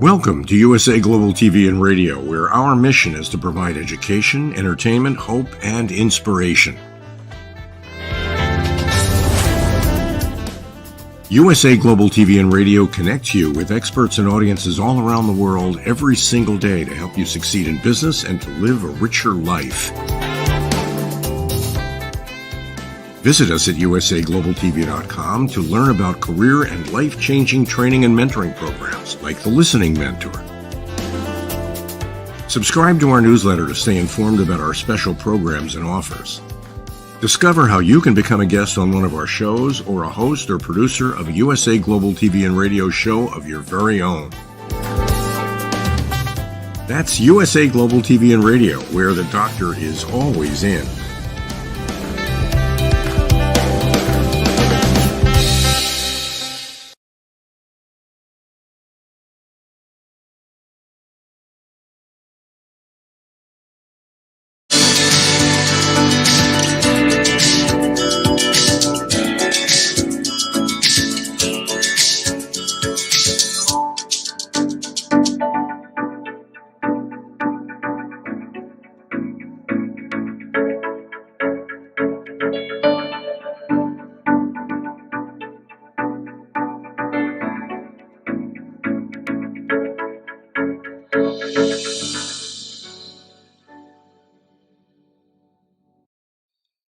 Welcome to USA Global TV and Radio, where our mission is to provide education, entertainment, hope, and inspiration. USA Global TV and Radio connects you with experts and audiences all around the world every single day to help you succeed in business and to live a richer life. Visit us at usaglobaltv.com to learn about career and life-changing training and mentoring programs like the Listening Mentor. Subscribe to our newsletter to stay informed about our special programs and offers. Discover how you can become a guest on one of our shows or a host or producer of a USA Global TV and Radio show of your very own. That's USA Global TV and Radio, where the doctor is always in.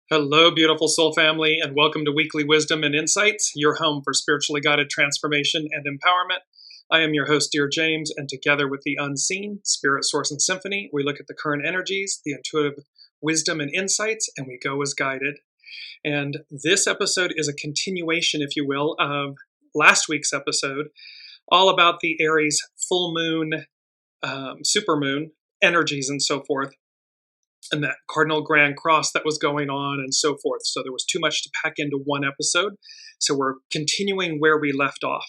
Hello, beautiful soul family, and welcome to Weekly Wisdom and Insights, your home for spiritually guided transformation and empowerment. I am your host, Dearjames, and together with the unseen, Spirit, Source, and Symphony, we look at the current energies, the intuitive wisdom and insights, and we go as guided. And this episode is a continuation, if you will, of last week's episode, all about the Aries full moon, supermoon energies and so forth, and that cardinal grand cross that was going on and so forth. So there was too much to pack into one episode. So we're continuing where we left off.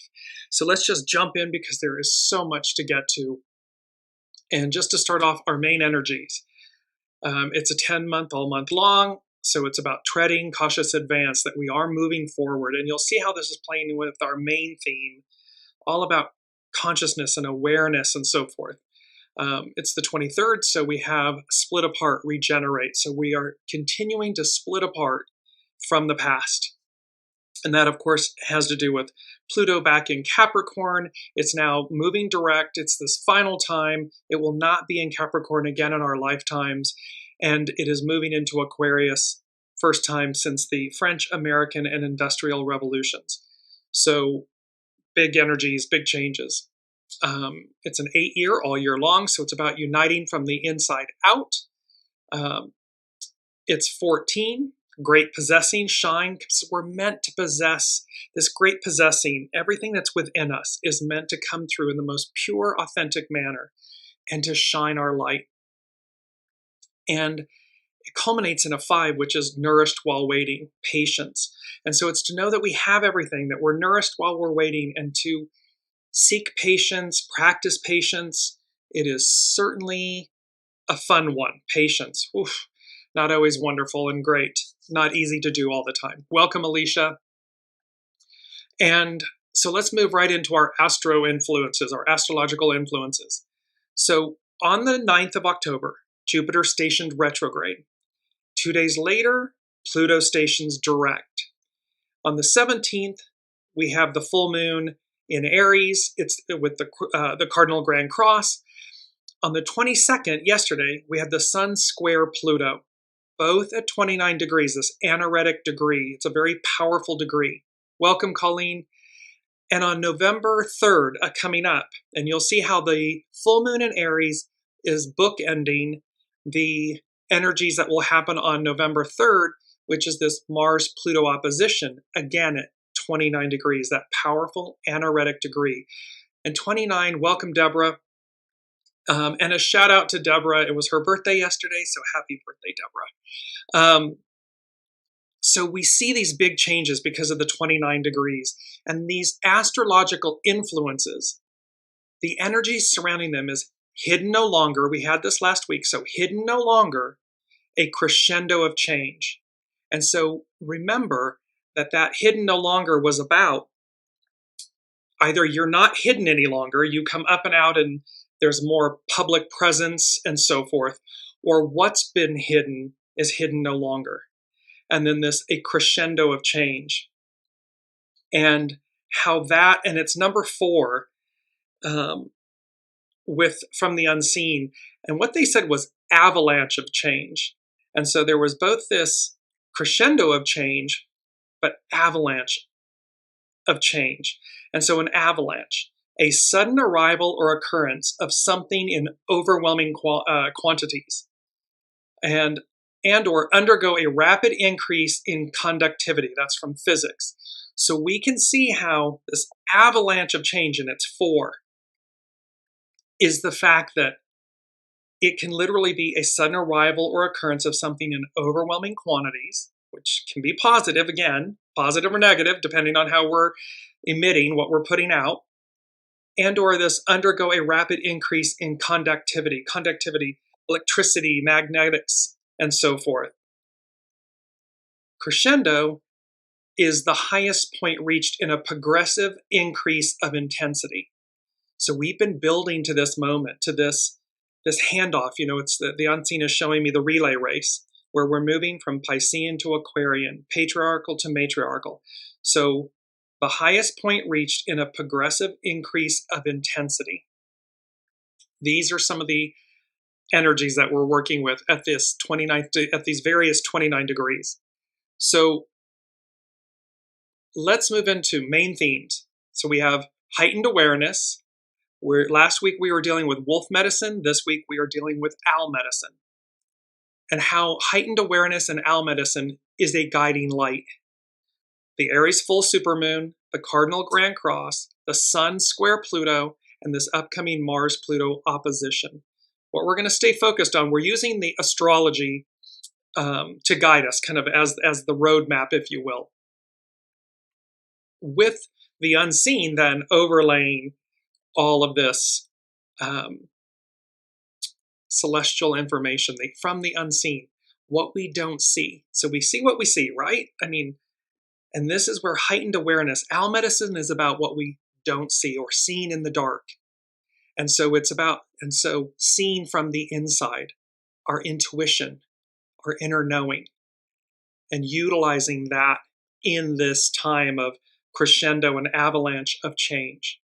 So let's just jump in because there is so much to get to. And just to start off, our main energies. It's a 10-month, all month long. So it's about treading cautious advance, that we are moving forward. And you'll see how this is playing with our main theme, all about consciousness and awareness and so forth. It's the 23rd, so we have split apart, regenerate. So we are continuing to split apart from the past. And that, of course, has to do with Pluto back in Capricorn. It's now moving direct. It's this final time. It will not be in Capricorn again in our lifetimes. And it is moving into Aquarius, first time since the French, American, and Industrial Revolutions. So big energies, big changes. It's an 8-year, all year long, so it's about uniting from the inside out. It's 14, great possessing, shine, because we're meant to possess this great possessing. Everything that's within us is meant to come through in the most pure, authentic manner and to shine our light. And it culminates in a 5, which is nourished while waiting, patience. And so it's to know that we have everything, that we're nourished while we're waiting, and to seek patience, practice patience. It is certainly a fun one. Patience. Oof, not always wonderful and great. Not easy to do all the time. Welcome, Alicia. And so let's move right into our astro influences, our astrological influences. So on the 9th of October, Jupiter stationed retrograde. 2 days later, Pluto stations direct. On the 17th, we have the full moon in Aries. It's with the cardinal grand cross. On the 22nd, yesterday, we had the Sun square Pluto, both at 29 degrees, this anaretic degree. It's a very powerful degree. Welcome, Colleen. And on November 3rd, coming up, and you'll see how the full moon in Aries is bookending the energies that will happen on November 3rd, which is this Mars-Pluto opposition, again at 29 degrees, that powerful anaretic degree. And 29, welcome, Deborah. And a shout out to Deborah. It was her birthday yesterday, so happy birthday, Deborah. So we see these big changes because of the 29 degrees. And these astrological influences, the energy surrounding them is hidden no longer. We had this last week, so hidden no longer, a crescendo of change. And so remember that hidden no longer was about either you're not hidden any longer, you come up and out and there's more public presence and so forth, or what's been hidden is hidden no longer. And then a crescendo of change. And how that, and it's number 4, from the unseen. And what they said was avalanche of change. And so there was both this crescendo of change, but avalanche of change. And so an avalanche, a sudden arrival or occurrence of something in overwhelming quantities, and or undergo a rapid increase in conductivity. That's from physics. So we can see how this avalanche of change, in its 4, is the fact that it can literally be a sudden arrival or occurrence of something in overwhelming quantities, which can be positive, again, positive or negative, depending on how we're emitting, what we're putting out, and or this undergo a rapid increase in conductivity, electricity, magnetics, and so forth. Crescendo is the highest point reached in a progressive increase of intensity. So we've been building to this moment, to this handoff. It's the unseen is showing me the relay race, where we're moving from Piscean to Aquarian, patriarchal to matriarchal. So the highest point reached in a progressive increase of intensity. These are some of the energies that we're working with at these various 29 degrees. So let's move into main themes. So we have heightened awareness. Last week we were dealing with wolf medicine. This week we are dealing with owl medicine. And how heightened awareness and owl medicine is a guiding light. The Aries full supermoon, the cardinal grand cross, the sun square Pluto, and this upcoming Mars-Pluto opposition. What we're going to stay focused on, we're using the astrology to guide us, kind of as the roadmap, if you will. With the unseen then overlaying all of this celestial information from the unseen, what we don't see. So we see what we see, right? And this is where heightened awareness, owl medicine is about what we don't see or seen in the dark. And so seeing from the inside, our intuition, our inner knowing, and utilizing that in this time of crescendo and avalanche of change,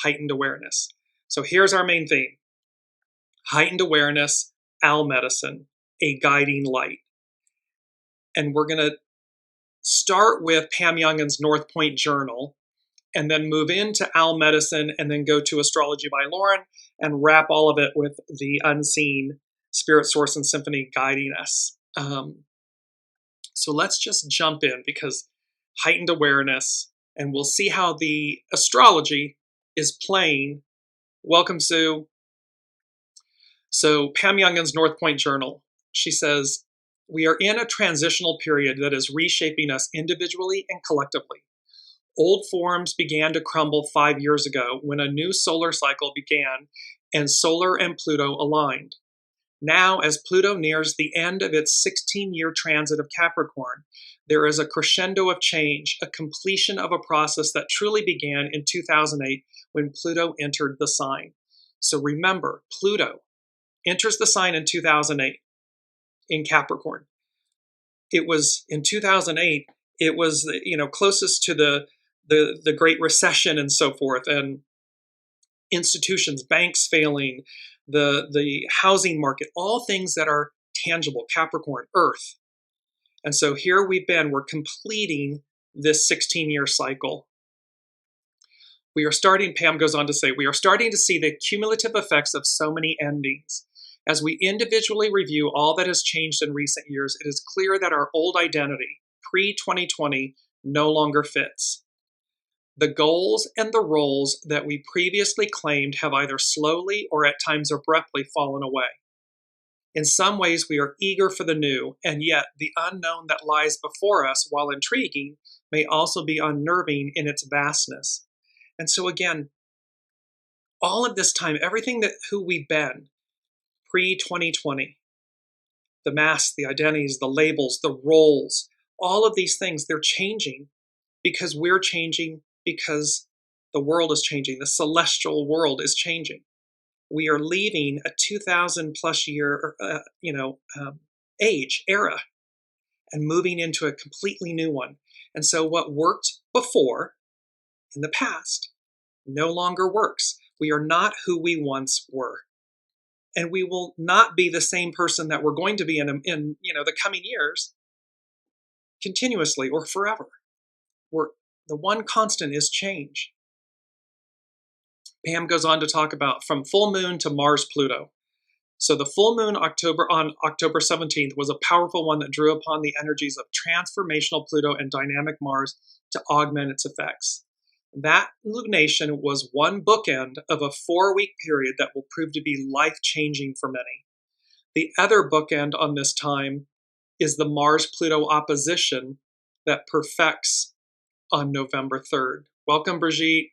heightened awareness. So here's our main theme: heightened awareness, owl medicine, a guiding light. And we're going to start with Pam Youngin's North Point Journal, and then move into owl medicine, and then go to Astrology by Lauren, and wrap all of it with the unseen, spirit, source, and symphony guiding us. So let's just jump in, because heightened awareness, and we'll see how the astrology is playing. Welcome, Sue. So Pam Youngin's North Point Journal, she says, we are in a transitional period that is reshaping us individually and collectively. Old forms began to crumble 5 years ago when a new solar cycle began and Solar and Pluto aligned. Now, as Pluto nears the end of its 16-year transit of Capricorn, there is a crescendo of change, a completion of a process that truly began in 2008 when Pluto entered the sign. So remember, Pluto enters the sign in 2008 in Capricorn. It was in 2008, it was, closest to the Great Recession and so forth, and institutions, banks failing, the housing market, all things that are tangible, Capricorn, Earth. And so here we're completing this 16-year cycle. Pam goes on to say, we are starting to see the cumulative effects of so many endings. As we individually review all that has changed in recent years, it is clear that our old identity, pre-2020, no longer fits. The goals and the roles that we previously claimed have either slowly or at times abruptly fallen away. In some ways, we are eager for the new, and yet the unknown that lies before us, while intriguing, may also be unnerving in its vastness. And so again, all of this time, who we've been, pre-2020, the masks, the identities, the labels, the roles, all of these things, they're changing because we're changing, because The world is changing. The celestial world is changing. We are leaving a 2,000 plus year, era, and moving into a completely new one. And so what worked before in the past no longer works. We are not who we once were. And we will not be the same person that we're going to be in the coming years continuously or forever. The one constant is change. Pam goes on to talk about from full moon to Mars Pluto. So the full moon on October 17th was a powerful one that drew upon the energies of transformational Pluto and dynamic Mars to augment its effects. That lunation was one bookend of a 4-week period that will prove to be life-changing for many. The other bookend on this time is the Mars-Pluto opposition that perfects on November 3rd. Welcome, Brigitte.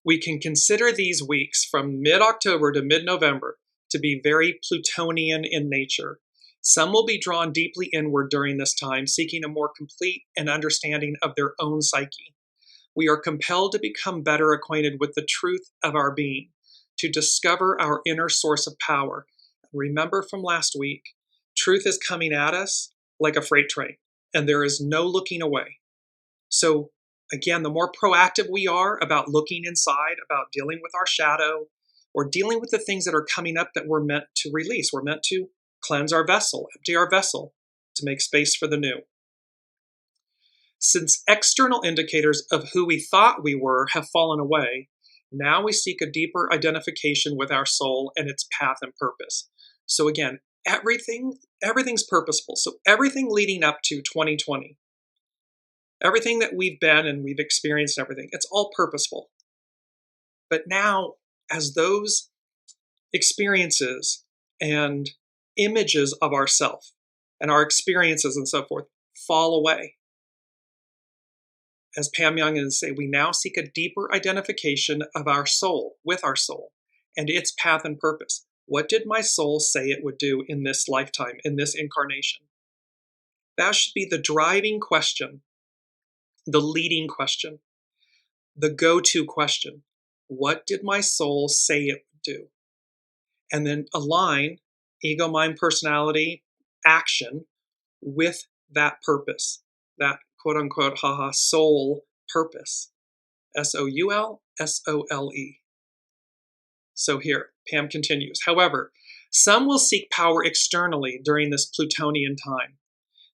We can consider these weeks from mid-October to mid-November to be very Plutonian in nature. Some will be drawn deeply inward during this time, seeking a more complete and understanding of their own psyche. We are compelled to become better acquainted with the truth of our being, to discover our inner source of power. Remember from last week, truth is coming at us like a freight train, and there is no looking away. So again, the more proactive we are about looking inside, about dealing with our shadow, or dealing with the things that are coming up that we're meant to release. We're meant to cleanse our vessel, empty our vessel, to make space for the new. Since external indicators of who we thought we were have fallen away, now we seek a deeper identification with our soul and its path and purpose. So again, everything's purposeful. So everything leading up to 2020, everything that we've been and we've experienced, everything, it's all purposeful. But now, as those experiences and images of ourself and our experiences and so forth fall away, as Pam Young would say, we now seek a deeper identification of our soul, with our soul, and its path and purpose. What did my soul say it would do in this lifetime, in this incarnation? That should be the driving question, the leading question, the go-to question. What did my soul say it would do? And then align ego, mind, personality, action with that purpose, that quote-unquote, soul purpose. SOULSOLE. So here, Pam continues. However, some will seek power externally during this Plutonian time.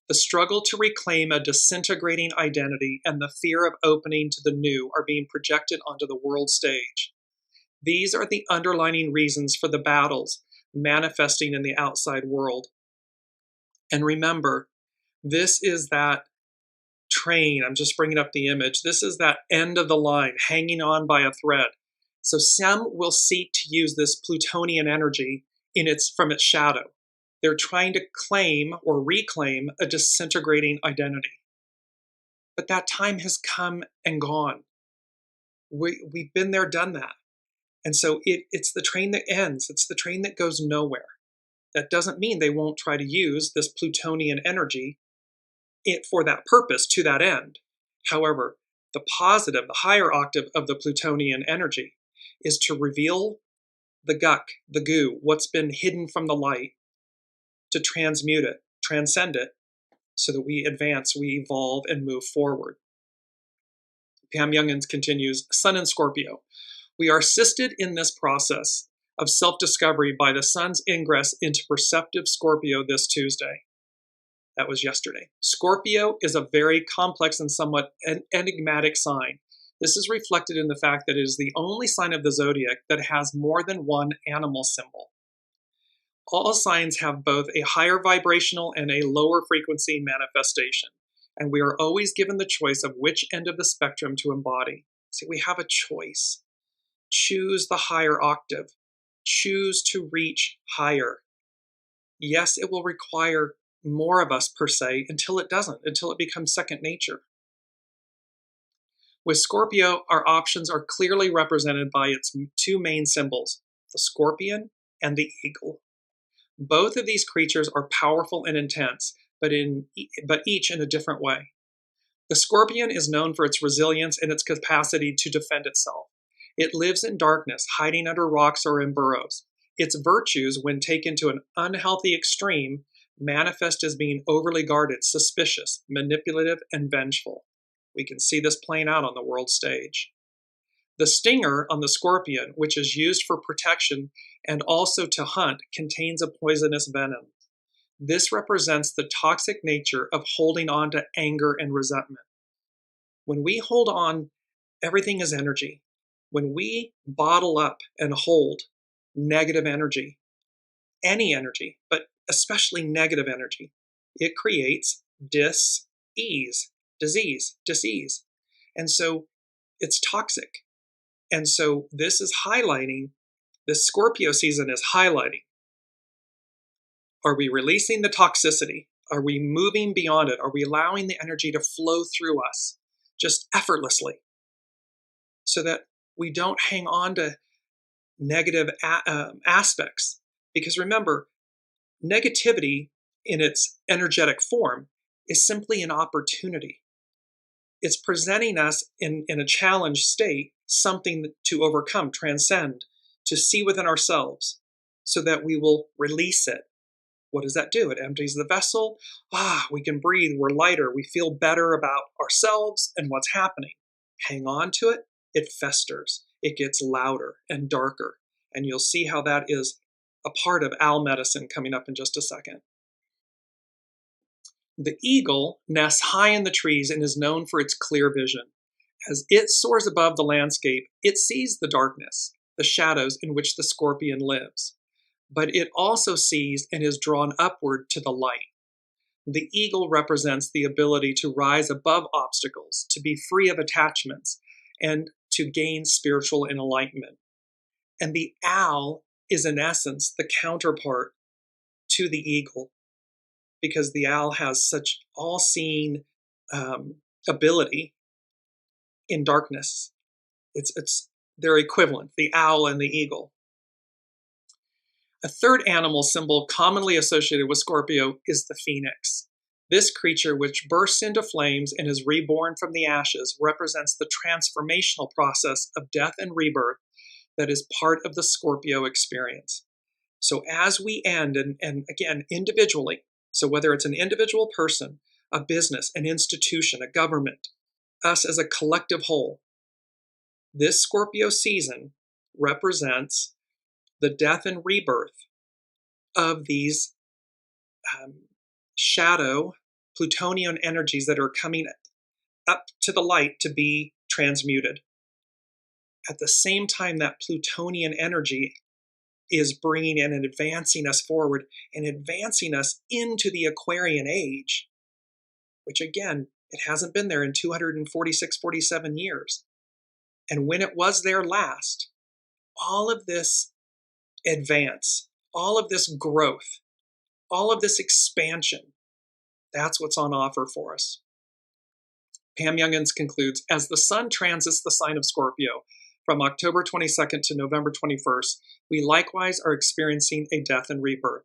The struggle to reclaim a disintegrating identity and the fear of opening to the new are being projected onto the world stage. These are the underlying reasons for the battles manifesting in the outside world. And remember, this is that train. I'm just bringing up the image. This is that end of the line, hanging on by a thread. So some will seek to use this Plutonian energy from its shadow. They're trying to claim or reclaim a disintegrating identity. But that time has come and gone. We've been there, done that. And so it's the train that ends. It's the train that goes nowhere. That doesn't mean they won't try to use this Plutonian energy for that purpose, to that end. However, the positive, the higher octave of the Plutonian energy is to reveal the guck, the goo, what's been hidden from the light, to transmute it, transcend it, so that we advance, we evolve, and move forward. Pam Youngins continues, Sun in Scorpio. We are assisted in this process of self-discovery by the Sun's ingress into perceptive Scorpio this Tuesday. That was yesterday. Scorpio is a very complex and somewhat enigmatic sign. This is reflected in the fact that it is the only sign of the zodiac that has more than one animal symbol. All signs have both a higher vibrational and a lower frequency manifestation, and we are always given the choice of which end of the spectrum to embody. So we have a choice. Choose the higher octave. Choose to reach higher. Yes, it will require more of us per se until it doesn't, until it becomes second nature. With Scorpio, our options are clearly represented by its two main symbols, the scorpion and the eagle. Both of these creatures are powerful and intense, but each in a different way. The scorpion is known for its resilience and its capacity to defend itself. It lives in darkness, hiding under rocks or in burrows. Its virtues, when taken to an unhealthy extreme, manifest as being overly guarded, suspicious, manipulative, and vengeful. We can see this playing out on the world stage. The stinger on the scorpion, which is used for protection and also to hunt, contains a poisonous venom. This represents the toxic nature of holding on to anger and resentment. When we hold on, everything is energy. When we bottle up and hold negative energy, any energy, but especially negative energy, it creates dis-ease, disease. And so it's toxic. And so this is highlighting, this Scorpio season is highlighting. Are we releasing the toxicity? Are we moving beyond it? Are we allowing the energy to flow through us just effortlessly so that we don't hang on to negative aspects? Because remember, negativity in its energetic form is simply an opportunity. It's presenting us in a challenged state something to overcome, transcend, to see within ourselves so that we will release it. What does that do? It empties the vessel. We can breathe. We're lighter. We feel better about ourselves and what's happening. Hang on to it. It festers. It gets louder and darker. And you'll see how that is a part of owl medicine coming up in just a second. The eagle nests high in the trees and is known for its clear vision. As it soars above the landscape, it sees the darkness, the shadows in which the scorpion lives. But it also sees and is drawn upward to the light. The eagle represents the ability to rise above obstacles, to be free of attachments, and to gain spiritual enlightenment. And the owl is, in essence, the counterpart to the eagle, because the owl has such all-seeing ability in darkness. It's their equivalent, the owl and the eagle. A third animal symbol commonly associated with Scorpio is the phoenix. This creature, which bursts into flames and is reborn from the ashes, represents the transformational process of death and rebirth that is part of the Scorpio experience. So as we end, and again, individually, so whether it's an individual person, a business, an institution, a government, us as a collective whole, this Scorpio season represents the death and rebirth of these shadow plutonian energies that are coming up to the light to be transmuted. At the same time, that plutonian energy is bringing in and advancing us forward and advancing us into the Aquarian age, which again, it hasn't been there in 246, 47 years. And when it was there last, all of this advance, all of this growth, all of this expansion, that's what's on offer for us. Pam Youngins concludes, as the sun transits the sign of Scorpio from October 22nd to November 21st, we likewise are experiencing a death and rebirth.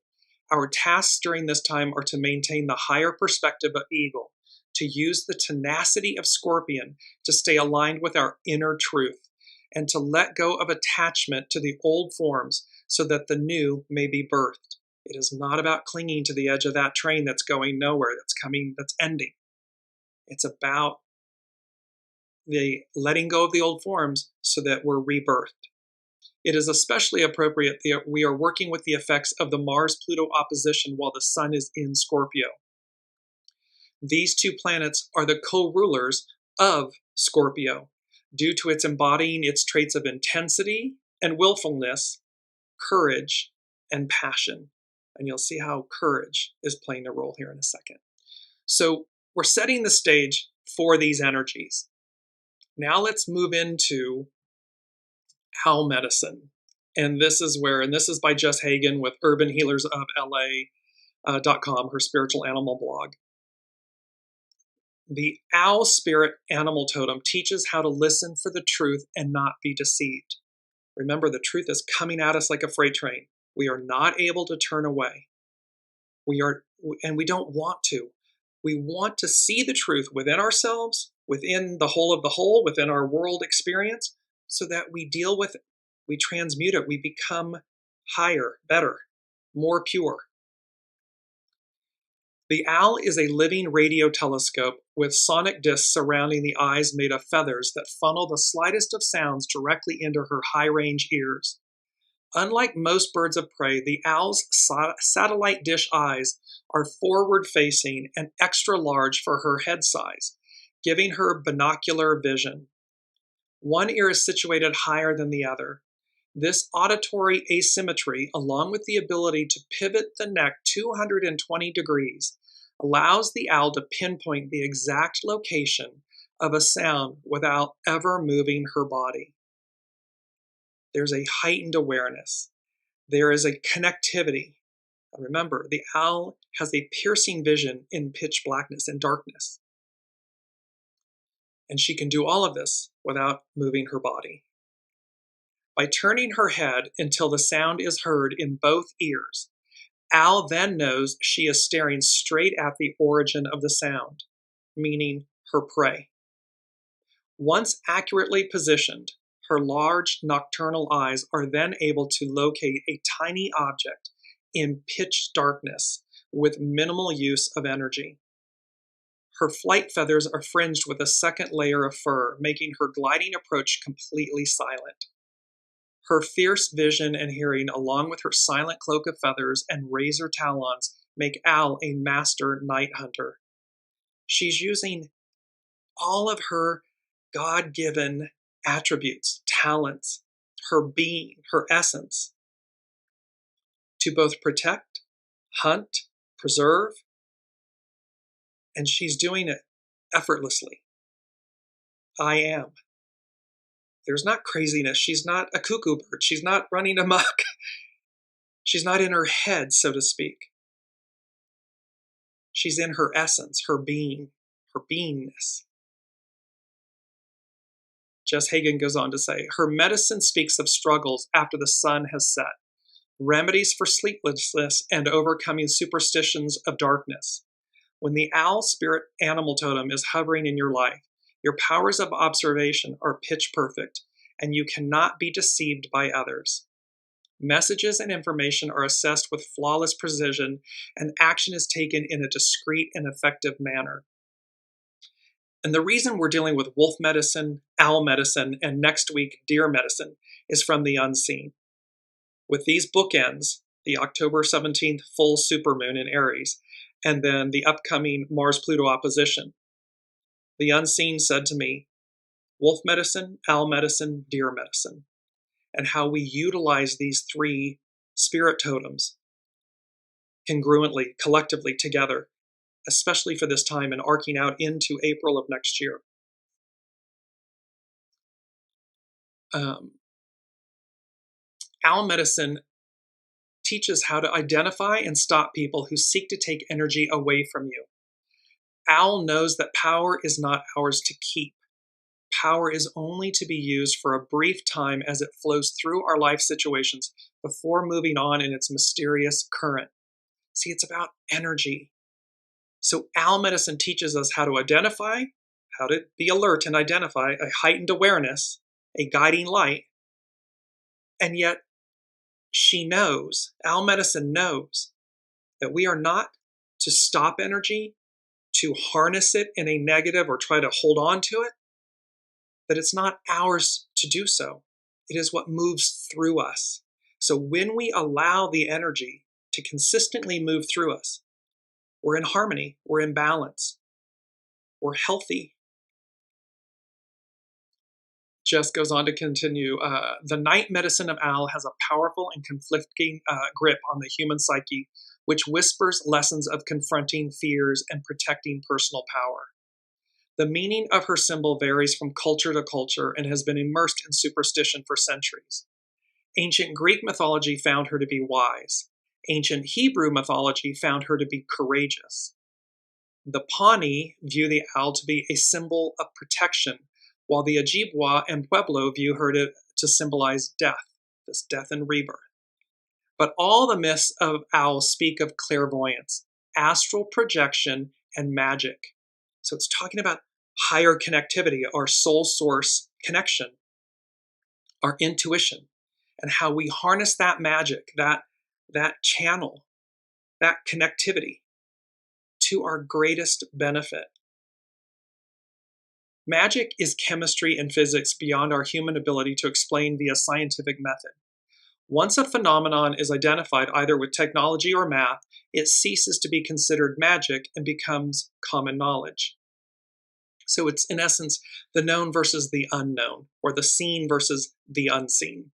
Our tasks during this time are to maintain the higher perspective of Eagle, to use the tenacity of Scorpion to stay aligned with our inner truth, and to let go of attachment to the old forms so that the new may be birthed. It is not about clinging to the edge of that train that's going nowhere, that's ending. It's about the letting go of the old forms so that we're rebirthed. It is especially appropriate that we are working with the effects of the Mars-Pluto opposition while the Sun is in Scorpio. These two planets are the co-rulers of Scorpio due to its embodying its traits of intensity and willfulness, courage, and passion. And you'll see how courage is playing a role here in a second. So we're setting the stage for these energies. Now let's move into owl medicine. And this is by Jess Hagen with urbanhealersofla.com, her spiritual animal blog. The owl spirit animal totem teaches how to listen for the truth and not be deceived. Remember, the truth is coming at us like a freight train. We are not able to turn away. We don't want to. We want to see the truth within ourselves, within the whole of the whole, within our world experience, so that we deal with it, we transmute it, we become higher, better, more pure. The owl is a living radio telescope with sonic discs surrounding the eyes made of feathers that funnel the slightest of sounds directly into her high-range ears. Unlike most birds of prey, the owl's satellite dish eyes are forward-facing and extra large for her head size, giving her binocular vision. One ear is situated higher than the other. This auditory asymmetry, along with the ability to pivot the neck 220 degrees, allows the owl to pinpoint the exact location of a sound without ever moving her body. There's a heightened awareness. There is a connectivity. Remember, the owl has a piercing vision in pitch blackness and darkness. And she can do all of this without moving her body. By turning her head until the sound is heard in both ears, owl then knows she is staring straight at the origin of the sound, meaning her prey. Once accurately positioned, her large nocturnal eyes are then able to locate a tiny object in pitch darkness with minimal use of energy. Her flight feathers are fringed with a second layer of fur, making her gliding approach completely silent. Her fierce vision and hearing, along with her silent cloak of feathers and razor talons, make Owl a master night hunter. She's using all of her God-given attributes, talents, her being, her essence, to both protect, hunt, preserve, and she's doing it effortlessly. I am. There's not craziness. She's not a cuckoo bird. She's not running amok. She's not in her head, so to speak. She's in her essence, her being, her beingness. Jess Hagen goes on to say, her medicine speaks of struggles after the sun has set, remedies for sleeplessness and overcoming superstitions of darkness. When the owl spirit animal totem is hovering in your life, your powers of observation are pitch perfect, and you cannot be deceived by others. Messages and information are assessed with flawless precision, and action is taken in a discreet and effective manner. And the reason we're dealing with wolf medicine, owl medicine, and next week deer medicine is from the unseen. With these bookends, the October 17th full supermoon in Aries, and then the upcoming Mars-Pluto opposition, the unseen said to me, wolf medicine, owl medicine, deer medicine, and how we utilize these three spirit totems congruently, collectively, together, especially for this time and arcing out into April of next year. Owl medicine teaches how to identify and stop people who seek to take energy away from you. Owl knows that power is not ours to keep. Power is only to be used for a brief time as it flows through our life situations before moving on in its mysterious current. See, it's about energy. So owl medicine teaches us how to identify, how to be alert and identify a heightened awareness, a guiding light. And yet she knows, owl medicine knows, that we are not to stop energy, to harness it in a negative or try to hold on to it, that it's not ours to do so. It is what moves through us. So when we allow the energy to consistently move through us, we're in harmony, we're in balance, we're healthy. Jess goes on to continue, the night medicine of owl has a powerful and conflicting grip on the human psyche, which whispers lessons of confronting fears and protecting personal power. The meaning of her symbol varies from culture to culture and has been immersed in superstition for centuries. Ancient Greek mythology found her to be wise. Ancient Hebrew mythology found her to be courageous. The Pawnee view the owl to be a symbol of protection, while the Ojibwa and Pueblo view her to symbolize death, this death and rebirth. But all the myths of owls speak of clairvoyance, astral projection, and magic. So it's talking about higher connectivity, our soul source connection, our intuition, and how we harness that magic, that channel, that connectivity to our greatest benefit. Magic is chemistry and physics beyond our human ability to explain via scientific method. Once a phenomenon is identified either with technology or math, it ceases to be considered magic and becomes common knowledge. So it's, in essence, the known versus the unknown, or the seen versus the unseen.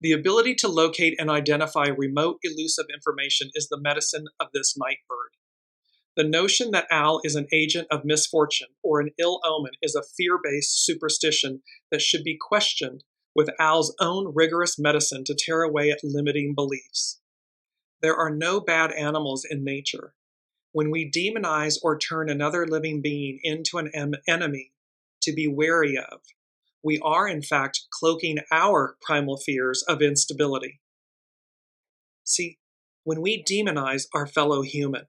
The ability to locate and identify remote, elusive information is the medicine of this night bird. The notion that Al is an agent of misfortune or an ill omen is a fear-based superstition that should be questioned with Al's own rigorous medicine to tear away at limiting beliefs. There are no bad animals in nature. When we demonize or turn another living being into an enemy to be wary of, we are in fact cloaking our primal fears of instability. See, when we demonize our fellow human,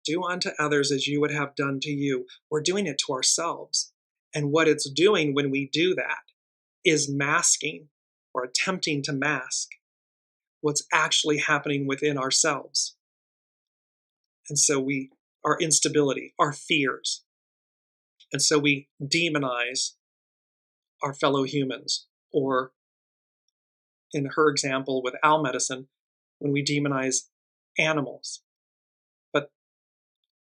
do unto others as you would have done to you, we're doing it to ourselves. And what it's doing when we do that is masking or attempting to mask what's actually happening within ourselves. And so our instability, our fears. And so we demonize our fellow humans, or in her example with Al medicine, when we demonize animals. But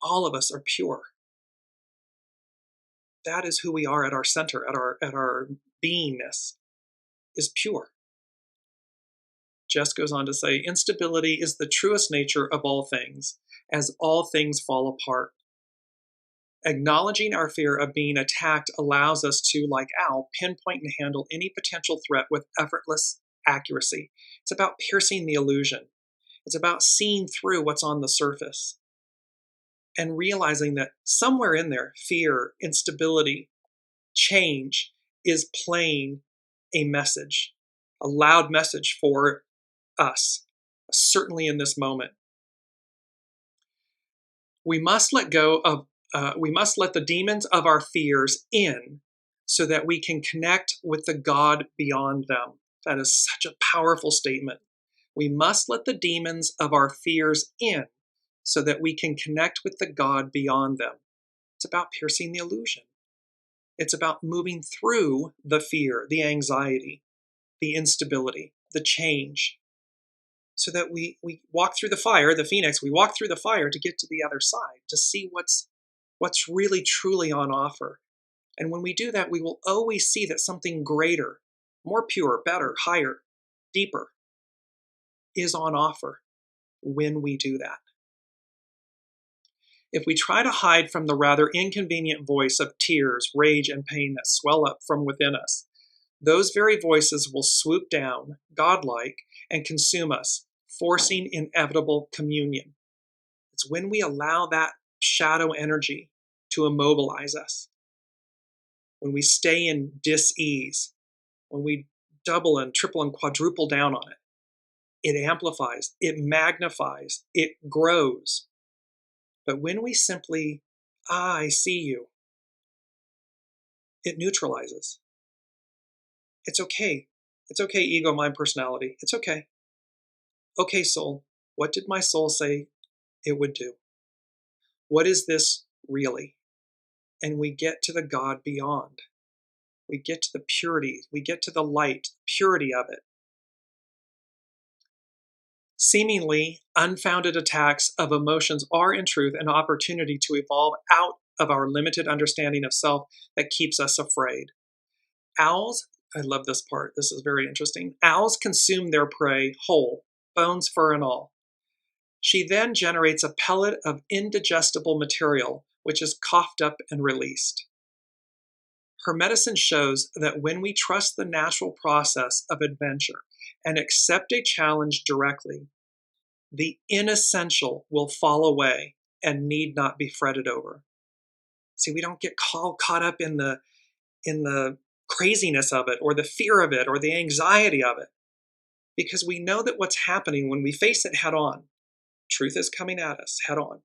all of us are pure. That is who we are at our center, at our beingness, is pure. Jess goes on to say, instability is the truest nature of all things, as all things fall apart. Acknowledging our fear of being attacked allows us to, like Al, pinpoint and handle any potential threat with effortless accuracy. It's about piercing the illusion. It's about seeing through what's on the surface and realizing that somewhere in there, fear, instability, change is playing a message, a loud message for us, certainly in this moment. We must let the demons of our fears in so that we can connect with the God beyond them. That is such a powerful statement. We must let the demons of our fears in so that we can connect with the God beyond them. It's about piercing the illusion. It's about moving through the fear, the anxiety, the instability, the change, so that we walk through the fire, the phoenix, we walk through the fire to get to the other side, to see what's really truly on offer. And when we do that, we will always see that something greater, more pure, better, higher, deeper is on offer when we do that. If we try to hide from the rather inconvenient voice of tears, rage, and pain that swell up from within us, those very voices will swoop down, godlike, and consume us, forcing inevitable communion. It's when we allow that shadow energy to immobilize us, when we stay in dis-ease, when we double and triple and quadruple down on it, it amplifies, it magnifies, it grows. But when we simply, I see you, it neutralizes. It's okay. It's okay, ego, mind, personality. It's okay. Okay, soul, what did my soul say it would do? What is this really? And we get to the God beyond. We get to the purity. We get to the light, purity of it. Seemingly unfounded attacks of emotions are in truth an opportunity to evolve out of our limited understanding of self that keeps us afraid. Owls, I love this part, this is very interesting. Owls consume their prey whole, bones, fur, and all. She then generates a pellet of indigestible material, which is coughed up and released. Her medicine shows that when we trust the natural process of adventure and accept a challenge directly, the inessential will fall away and need not be fretted over. See, we don't get caught up in the craziness of it, or the fear of it, or the anxiety of it, because we know that what's happening when we face it head on Truth is coming at us head on.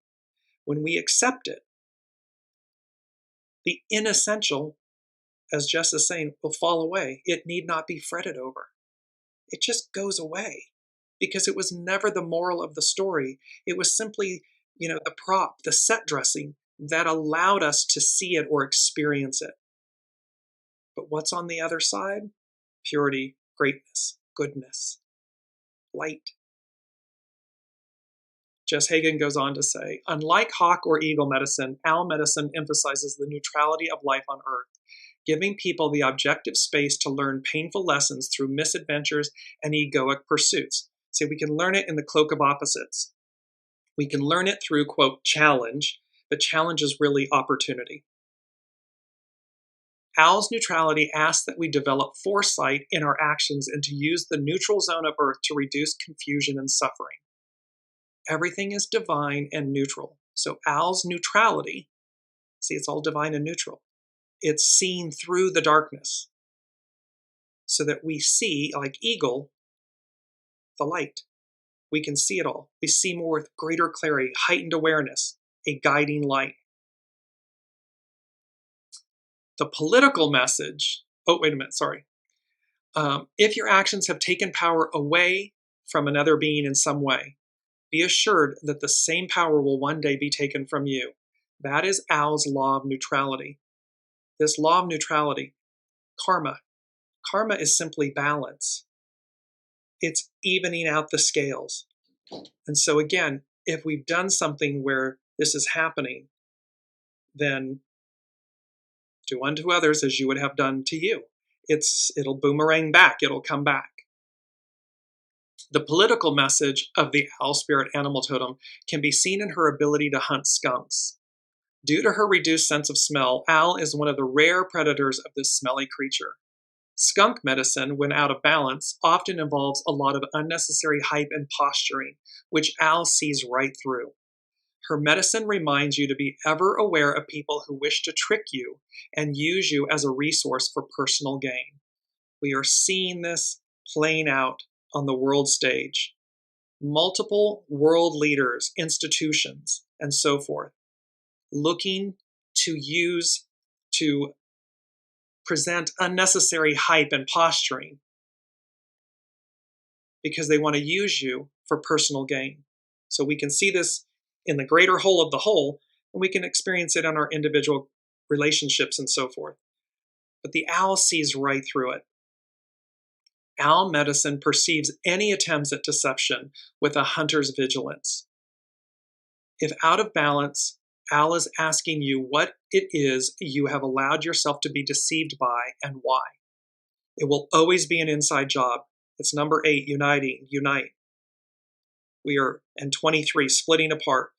When we accept it, the inessential, as Jess is saying, will fall away. It need not be fretted over. It just goes away because it was never the moral of the story. It was simply, the prop, the set dressing that allowed us to see it or experience it. But what's on the other side? Purity, greatness, goodness, light. Jess Hagen goes on to say, unlike hawk or eagle medicine, owl medicine emphasizes the neutrality of life on Earth, giving people the objective space to learn painful lessons through misadventures and egoic pursuits. So we can learn it in the cloak of opposites. We can learn it through, quote, challenge, but challenge is really opportunity. Owl's neutrality asks that we develop foresight in our actions and to use the neutral zone of Earth to reduce confusion and suffering. Everything is divine and neutral. So Owl's neutrality, see, it's all divine and neutral. It's seen through the darkness so that we see, like eagle, the light. We can see it all. We see more with greater clarity, heightened awareness, a guiding light. The political message, if your actions have taken power away from another being in some way, be assured that the same power will one day be taken from you. That is Owl's law of neutrality. This law of neutrality, karma. Karma is simply balance. It's evening out the scales. And so again, if we've done something where this is happening, then do unto others as you would have done to you. It'll boomerang back. It'll come back. The political message of the owl spirit animal totem can be seen in her ability to hunt skunks. Due to her reduced sense of smell, owl is one of the rare predators of this smelly creature. Skunk medicine, when out of balance, often involves a lot of unnecessary hype and posturing, which owl sees right through. Her medicine reminds you to be ever aware of people who wish to trick you and use you as a resource for personal gain. We are seeing this playing out on the world stage. Multiple world leaders, institutions, and so forth, looking to present unnecessary hype and posturing because they want to use you for personal gain. So we can see this in the greater whole of the whole, and we can experience it on our individual relationships and so forth. But the owl sees right through it. Owl medicine perceives any attempts at deception with a hunter's vigilance. If out of balance, owl is asking you what it is you have allowed yourself to be deceived by and why. It will always be an inside job. It's number 8, unite. We are, and 23, splitting apart.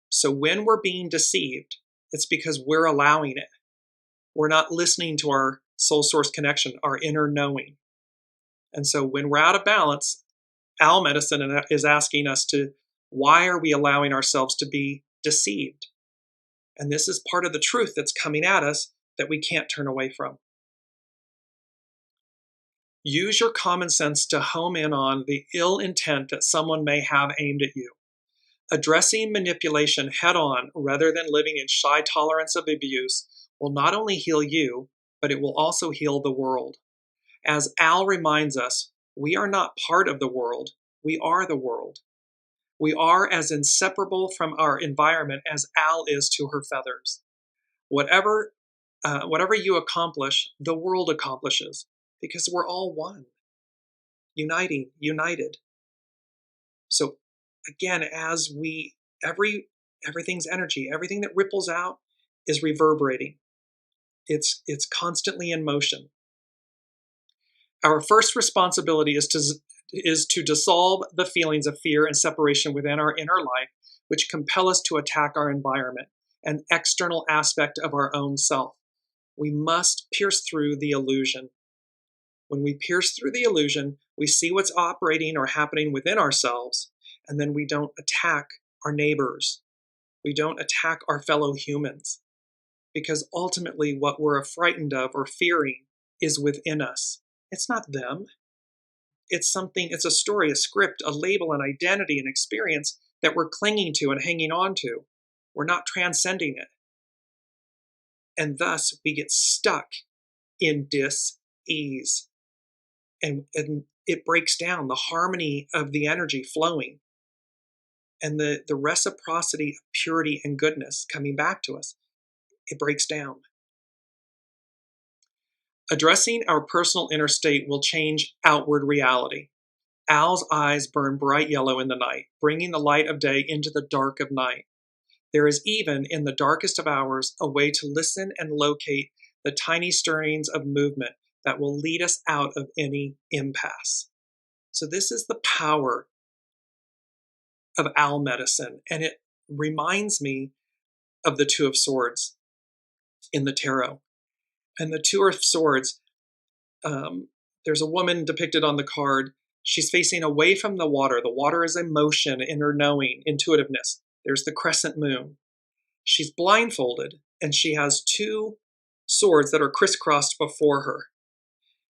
So when we're being deceived, it's because we're allowing it. We're not listening to our soul source connection, our inner knowing. And so when we're out of balance, owl medicine is asking us why are we allowing ourselves to be deceived? And this is part of the truth that's coming at us that we can't turn away from. Use your common sense to home in on the ill intent that someone may have aimed at you. Addressing manipulation head on rather than living in shy tolerance of abuse will not only heal you, but it will also heal the world. As Al reminds us, we are not part of the world, we are the world. We are as inseparable from our environment as Al is to her feathers. Whatever you accomplish, the world accomplishes, because we're all one, united. So again, as everything's energy, everything that ripples out is reverberating. It's constantly in motion. Our first responsibility is to dissolve the feelings of fear and separation within our inner life, which compel us to attack our environment, an external aspect of our own self. We must pierce through the illusion. When we pierce through the illusion, we see what's operating or happening within ourselves, and then we don't attack our neighbors. We don't attack our fellow humans, because ultimately what we're frightened of or fearing is within us. It's not them. It's a story, a script, a label, an identity, an experience that we're clinging to and hanging on to. We're not transcending it. And thus we get stuck in dis-ease. And it breaks down the harmony of the energy flowing and the reciprocity of purity and goodness coming back to us. It breaks down. Addressing our personal inner state will change outward reality. Owl's eyes burn bright yellow in the night, bringing the light of day into the dark of night. There is even, in the darkest of hours, a way to listen and locate the tiny stirrings of movement that will lead us out of any impasse. So this is the power of owl medicine, and it reminds me of the Two of Swords in the tarot. And the Two of Swords, there's a woman depicted on the card. She's facing away from the water. The water is emotion, inner knowing, intuitiveness. There's the crescent moon. She's blindfolded, and she has two swords that are crisscrossed before her.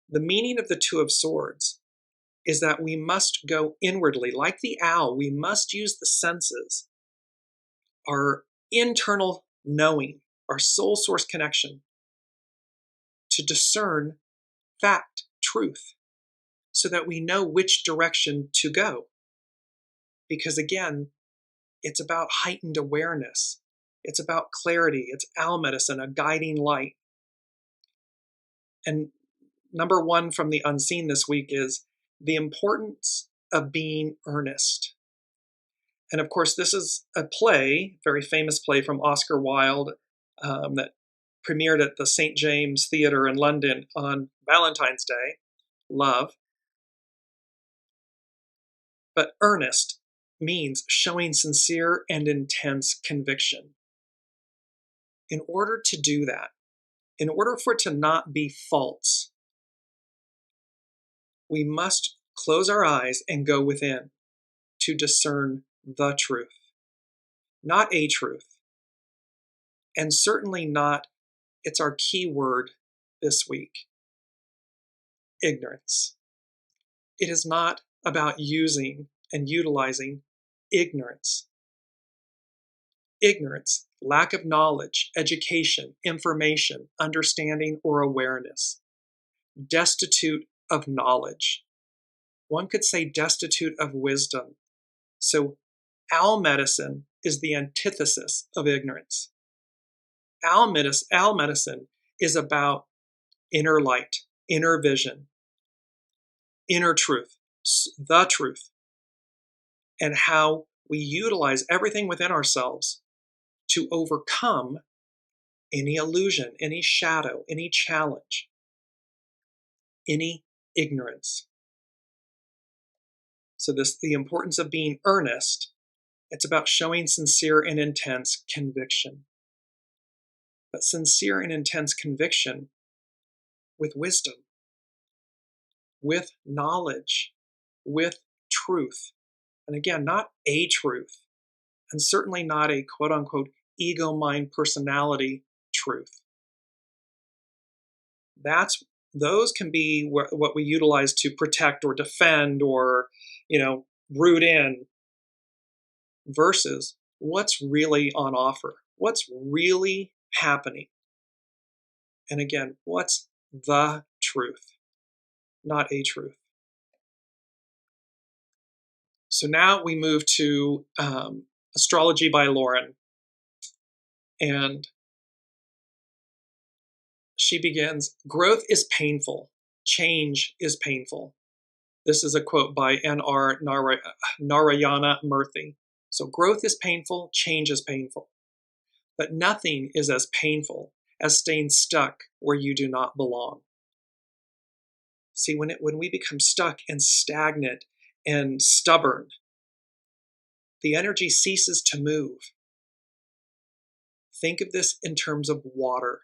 The meaning of the Two of Swords is that we must go inwardly. Like the owl, we must use the senses, our internal knowing, our soul source connection, to discern fact, truth, so that we know which direction to go. Because again, it's about heightened awareness. It's about clarity. It's owl medicine, a guiding light. And number one from the unseen this week is the importance of being earnest. And of course, this is a play, very famous play from Oscar Wilde, that premiered at the St. James Theatre in London on Valentine's Day, Love. But earnest means showing sincere and intense conviction. In order to do that, in order for it to not be false, we must close our eyes and go within to discern the truth, not a truth, and certainly not, it's our key word this week, ignorance. It is not about using and utilizing ignorance. Ignorance, lack of knowledge, education, information, understanding, or awareness. Destitute of knowledge. One could say destitute of wisdom. So owl medicine is the antithesis of ignorance. Owl medicine is about inner light, inner vision, inner truth, the truth, and how we utilize everything within ourselves to overcome any illusion, any shadow, any challenge, any ignorance. So the importance of being earnest, it's about showing sincere and intense conviction. But sincere and intense conviction with wisdom, with knowledge, with truth. And again, not a truth, and certainly not a quote-unquote ego mind personality truth. Those can be what we utilize to protect or defend or, root in, versus what's really on offer, what's really happening. And again, what's the truth, not a truth. So now we move to Astrology by Lauren. And she begins, growth is painful. Change is painful. This is a quote by N.R. Narayana Murthy. So growth is painful, change is painful. But nothing is as painful as staying stuck where you do not belong. See, when we become stuck and stagnant and stubborn, the energy ceases to move. Think of this in terms of water.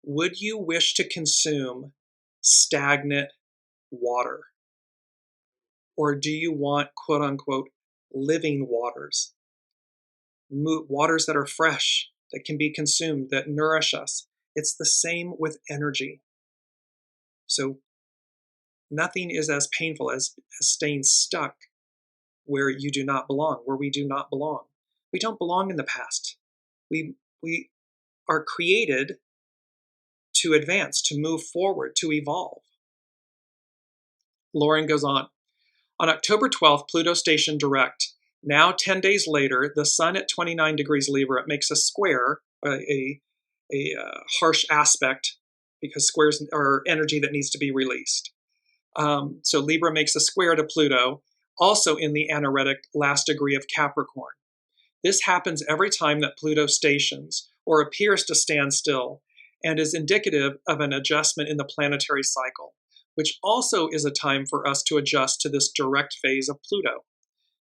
Would you wish to consume stagnant water? Or do you want, quote unquote, living waters? Waters that are fresh, that can be consumed, that nourish us. It's the same with energy. So nothing is as painful as staying stuck where you do not belong, where we do not belong. We don't belong in the past. We are created to advance, to move forward, to evolve. Lauren goes on October 12th, Pluto stationed direct. Now, 10 days later, the sun at 29 degrees Libra makes a square, a harsh aspect, because squares are energy that needs to be released. So Libra makes a square to Pluto, also in the anaretic last degree of Capricorn. This happens every time that Pluto stations or appears to stand still, and is indicative of an adjustment in the planetary cycle, which also is a time for us to adjust to this direct phase of Pluto.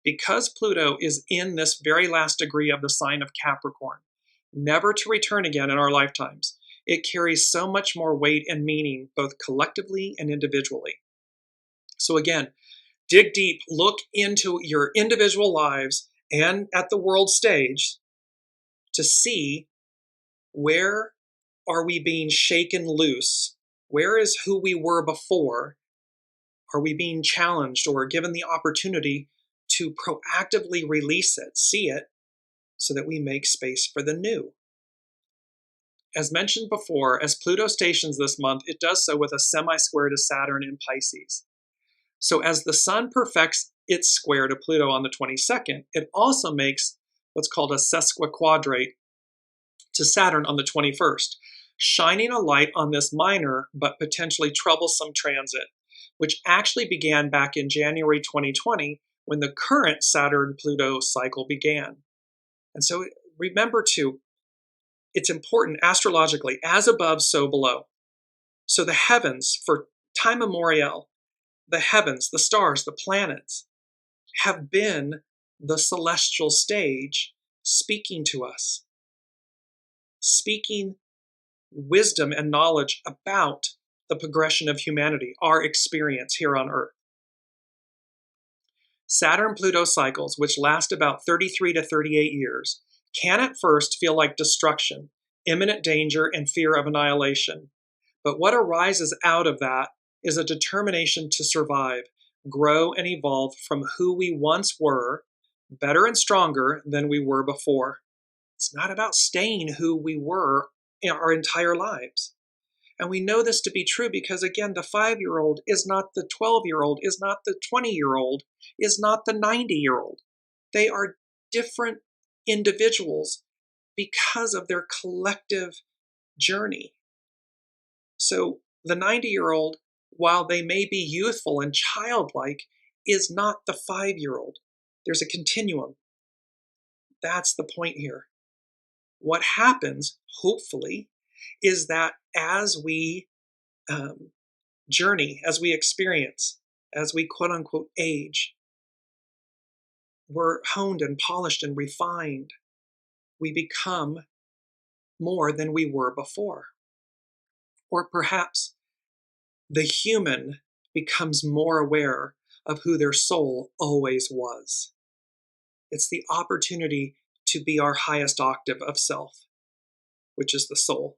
Because Pluto is in this very last degree of the sign of Capricorn, never to return again in our lifetimes, it carries so much more weight and meaning, both collectively and individually. So again, dig deep, look into your individual lives and at the world stage to see where are we being shaken loose? Where is who we were before? Are we being challenged or given the opportunity to proactively release it, see it, so that we make space for the new? As mentioned before, as Pluto stations this month, it does so with a semi-square to Saturn in Pisces. So as the sun perfects its square to Pluto on the 22nd, it also makes what's called a sesquiquadrate to Saturn on the 21st, shining a light on this minor but potentially troublesome transit, which actually began back in January 2020 when the current Saturn-Pluto cycle began. And so remember too, it's important astrologically, as above, so below. So the heavens, for time immemorial, the heavens, the stars, the planets, have been the celestial stage speaking to us, speaking wisdom and knowledge about the progression of humanity, our experience here on Earth. Saturn-Pluto cycles, which last about 33 to 38 years, can at first feel like destruction, imminent danger, and fear of annihilation. But what arises out of that is a determination to survive, grow, and evolve from who we once were, better and stronger than we were before. It's not about staying who we were in our entire lives. And we know this to be true because, again, the 5-year-old is not the 12-year-old, is not the 20-year-old, is not the 90-year-old. They are different individuals because of their collective journey. So the 90-year-old, while they may be youthful and childlike, is not the 5-year-old. There's a continuum. That's the point here. What happens, hopefully, is that as we journey, as we experience, as we quote-unquote age, we're honed and polished and refined. We become more than we were before. Or perhaps the human becomes more aware of who their soul always was. It's the opportunity to be our highest octave of self, which is the soul.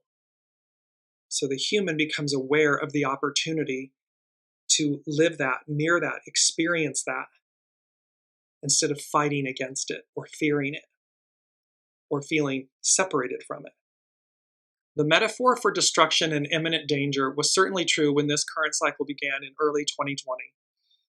So the human becomes aware of the opportunity to live that, mirror that, experience that, instead of fighting against it or fearing it or feeling separated from it. The metaphor for destruction and imminent danger was certainly true when this current cycle began in early 2020.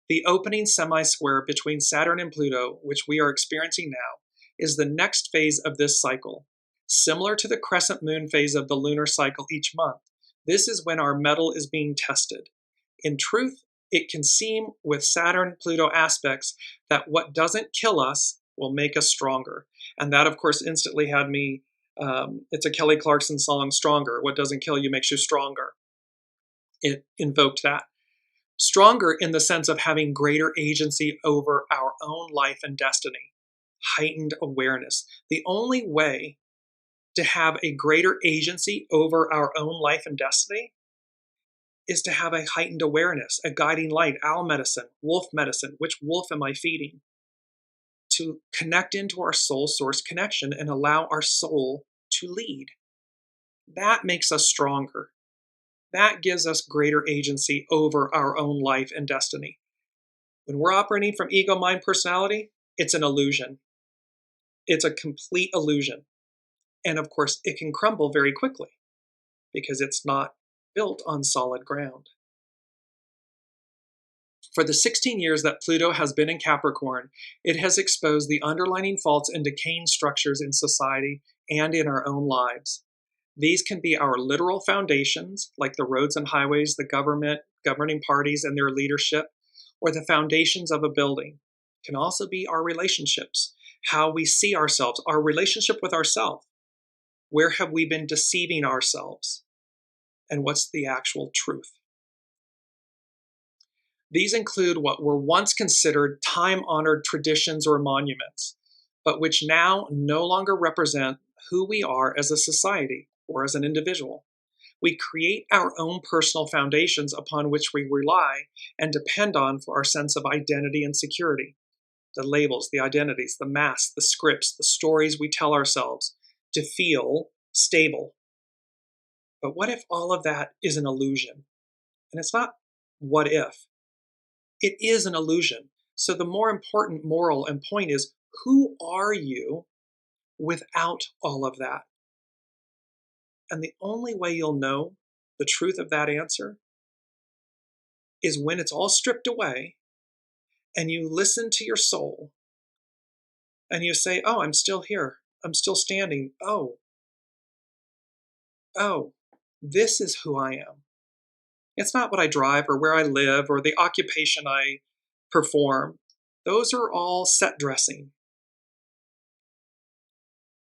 The opening semi-square between Saturn and Pluto, which we are experiencing now, is the next phase of this cycle. Similar to the crescent moon phase of the lunar cycle each month, this is when our mettle is being tested. In truth, it can seem with Saturn-Pluto aspects that what doesn't kill us will make us stronger. And that, of course, instantly had me, it's a Kelly Clarkson song, Stronger. What doesn't kill you makes you stronger. It invoked that. Stronger in the sense of having greater agency over our own life and destiny. Heightened awareness. The only way to have a greater agency over our own life and destiny is to have a heightened awareness, a guiding light, owl medicine, wolf medicine. Which wolf am I feeding? To connect into our soul source connection and allow our soul to lead. That makes us stronger. That gives us greater agency over our own life and destiny. When we're operating from ego, mind, personality, it's an illusion. It's a complete illusion. And of course, it can crumble very quickly because it's not built on solid ground. For the 16 years that Pluto has been in Capricorn, it has exposed the underlying faults and decaying structures in society and in our own lives. These can be our literal foundations, like the roads and highways, the government, governing parties and their leadership, or the foundations of a building. It can also be our relationships, how we see ourselves, our relationship with ourselves. Where have we been deceiving ourselves? And what's the actual truth? These include what were once considered time-honored traditions or monuments, but which now no longer represent who we are as a society or as an individual. We create our own personal foundations upon which we rely and depend on for our sense of identity and security. The labels, the identities, the masks, the scripts, the stories we tell ourselves to feel stable. But what if all of that is an illusion? And it's not what if. It is an illusion. So the more important moral and point is, who are you without all of that? And the only way you'll know the truth of that answer is when it's all stripped away and you listen to your soul and you say, oh, I'm still here. I'm still standing. Oh, this is who I am. It's not what I drive or where I live or the occupation I perform. Those are all set dressing.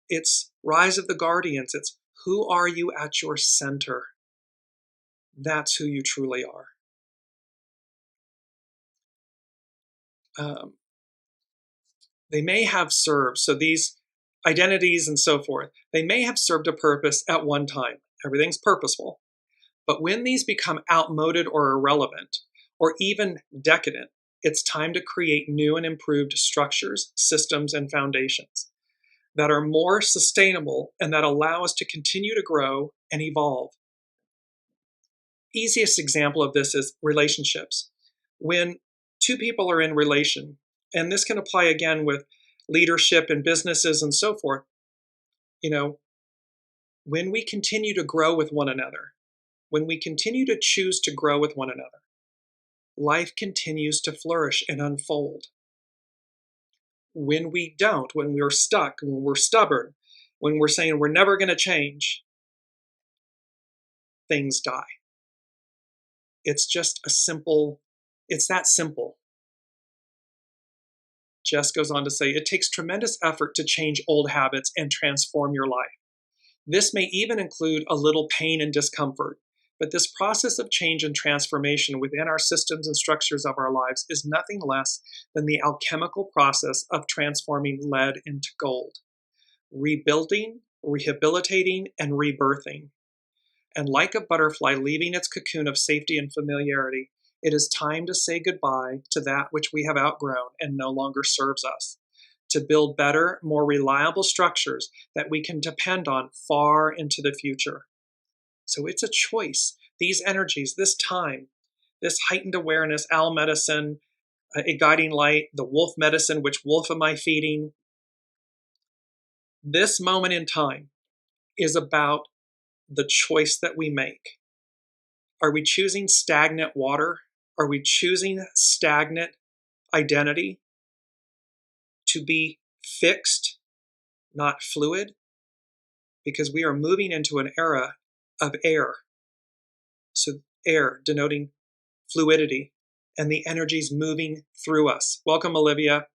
It's Rise of the Guardians. It's who are you at your center? That's who you truly are. They may have served, so these identities and so forth, they may have served a purpose at one time. Everything's purposeful. But when these become outmoded or irrelevant, or even decadent, it's time to create new and improved structures, systems, and foundations that are more sustainable and that allow us to continue to grow and evolve. Easiest example of this is relationships. When two people are in relation, and this can apply again with leadership and businesses and so forth, when we continue to grow with one another, when we continue to choose to grow with one another, life continues to flourish and unfold. When we don't, when we're stuck, when we're stubborn, when we're saying we're never going to change, things die. It's just it's that simple. Jess goes on to say, it takes tremendous effort to change old habits and transform your life. This may even include a little pain and discomfort, but this process of change and transformation within our systems and structures of our lives is nothing less than the alchemical process of transforming lead into gold, rebuilding, rehabilitating, and rebirthing. And like a butterfly leaving its cocoon of safety and familiarity, it is time to say goodbye to that which we have outgrown and no longer serves us, to build better, more reliable structures that we can depend on far into the future. So it's a choice. These energies, this time, this heightened awareness, owl medicine, a guiding light, the wolf medicine, which wolf am I feeding? This moment in time is about the choice that we make. Are we choosing stagnant water? Are we choosing stagnant identity to be fixed, not fluid? Because we are moving into an era of air. So air denoting fluidity and the energies moving through us. Welcome, Olivia.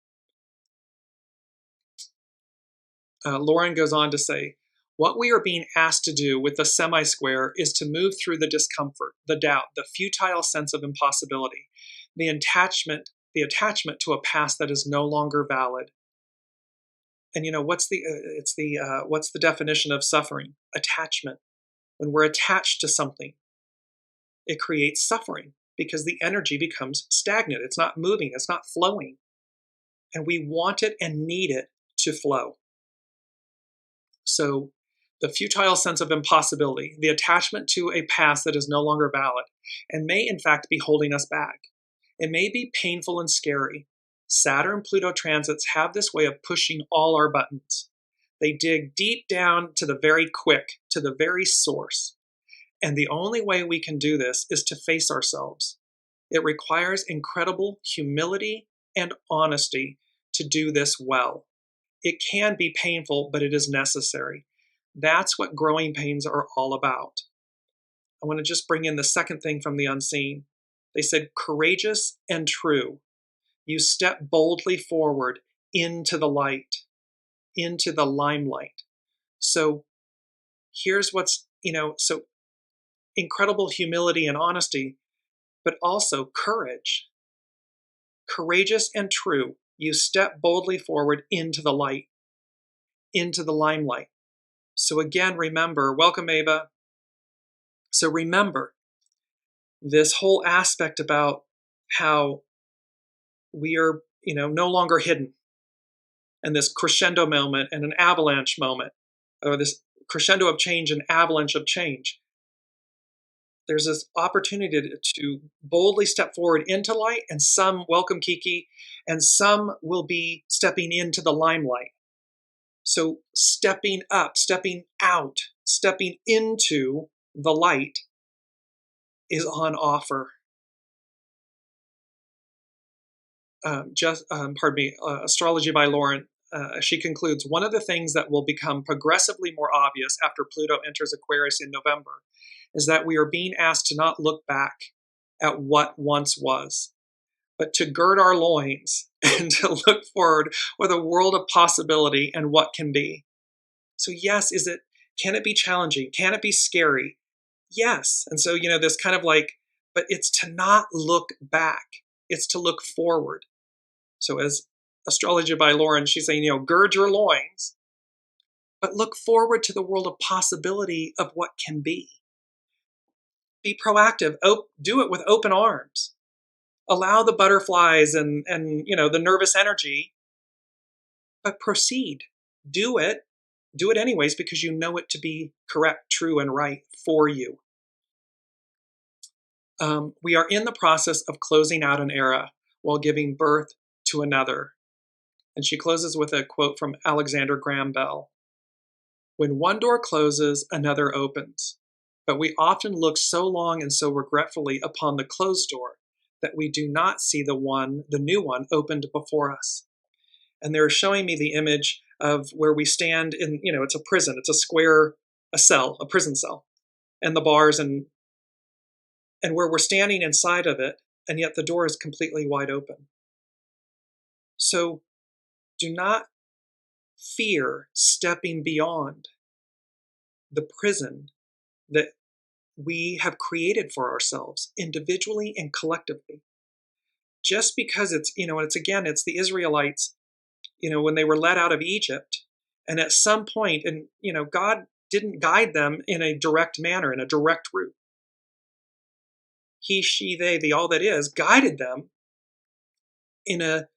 Lauren goes on to say, what we are being asked to do with the semi-square is to move through the discomfort, the doubt, the futile sense of impossibility, the attachment to a past that is no longer valid. And what's the definition of suffering? Attachment. When we're attached to something, it creates suffering because the energy becomes stagnant. It's not moving. It's not flowing. And we want it and need it to flow. So the futile sense of impossibility, the attachment to a past that is no longer valid and may in fact be holding us back. It may be painful and scary. Saturn-Pluto transits have this way of pushing all our buttons. They dig deep down to the very quick, to the very source. And the only way we can do this is to face ourselves. It requires incredible humility and honesty to do this well. It can be painful, but it is necessary. That's what growing pains are all about. I want to just bring in the second thing from the unseen. They said, courageous and true. You step boldly forward into the light, into the limelight. So here's what's, so incredible humility and honesty, but also courage. Courageous and true. You step boldly forward into the light, into the limelight. So again, remember, welcome Ava. So remember this whole aspect about how we are, no longer hidden. And this crescendo moment and an avalanche moment, or this crescendo of change and avalanche of change. There's this opportunity to boldly step forward into light, and some, welcome Kiki, and some will be stepping into the limelight. So stepping up, stepping out, stepping into the light is on offer. Astrology by Lauren, she concludes, one of the things that will become progressively more obvious after Pluto enters Aquarius in November is that we are being asked to not look back at what once was, but to gird our loins and to look forward with a world of possibility and what can be. So yes, can it be challenging? Can it be scary? Yes. And so, this kind of but it's to not look back. It's to look forward. So as Astrology by Lauren, she's saying, gird your loins, but look forward to the world of possibility of what can be. Be proactive. Do it with open arms. Allow the butterflies and the nervous energy, but proceed. Do it. Do it anyways because you know it to be correct, true, and right for you. We are in the process of closing out an era while giving birth to another. And she closes with a quote from Alexander Graham Bell. When one door closes, another opens. But we often look so long and so regretfully upon the closed door that we do not see the new one opened before us. And they're showing me the image of where we stand in, it's a prison, it's a prison cell, and the bars and where we're standing inside of it, and yet the door is completely wide open. So do not fear stepping beyond the prison that we have created for ourselves individually and collectively. Just because it's the Israelites, when they were led out of Egypt, and at some point, and God didn't guide them in a direct manner, in a direct route. He, she, they, the all that is, guided them in a